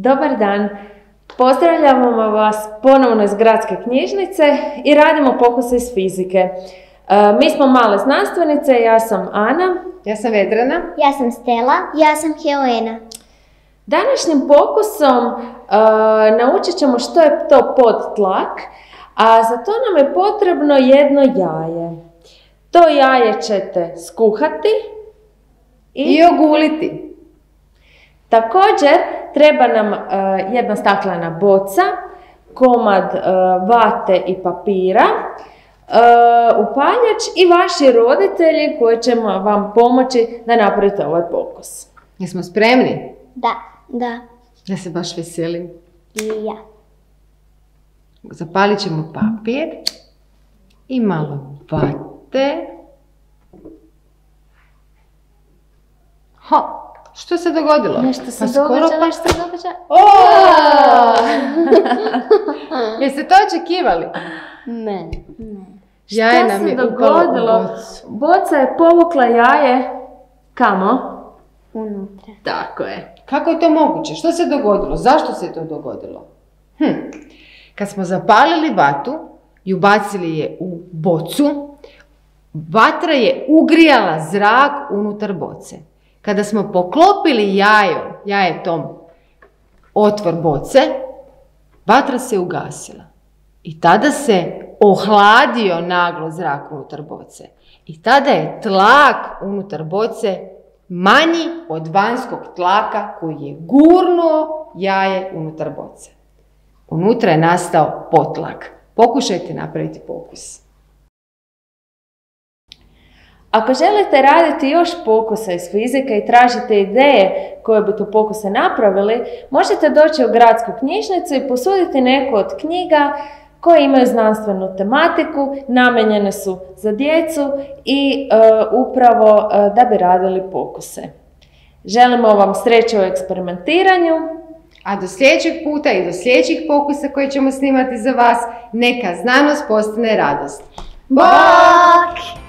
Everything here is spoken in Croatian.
Dobar dan. Pozdravljamo vas ponovno iz Gradske knjižnice i radimo pokuse iz fizike. Mi smo male znanstvenice, ja sam Ana. Ja sam Vedrana. Ja sam Stela. Ja sam Helena. Današnjim pokusom naučit ćemo što je to podtlak, a za to nam je potrebno jedno jaje. To jaje ćete skuhati I oguliti. Također treba nam jedna staklena boca, komad vate i papira, upaljač i vaši roditelji koji će vam pomoći da napravite ovaj pokus. Jesmo spremni? Da. Ja se baš veselim. I ja. Zapalit ćemo papir i malo vate. Što se dogodilo? Nešto se događa. Jeste to očekivali? Ne. Jaje Šta nam se je upalo u dogodilo? bocu. Boca je povukla jaje kamo? Unutra. Tako je. Kako je to moguće? Što se dogodilo? Zašto se to dogodilo? Kad smo zapalili vatu i ubacili je u bocu, vatra je ugrijala zrak unutar boce. Kada smo poklopili jajetom otvor boce, vatra se ugasila. I tada se ohladio naglo zrak unutar boce. I tada je tlak unutar boce manji od vanjskog tlaka koji je gurnuo jaje unutar boce. Unutra je nastao podtlak. Pokušajte napraviti pokus. Ako želite raditi još pokusa iz fizike i tražite ideje koje bi tu pokuse napravili, možete doći u Gradsku knjižnicu i posuditi neku od knjiga koje imaju znanstvenu tematiku, namijenjene su za djecu i upravo da bi radili pokuse. Želimo vam sreću u eksperimentiranju. A do sljedećeg puta i do sljedećih pokusa koje ćemo snimati za vas, neka znanost postane radost. Bok!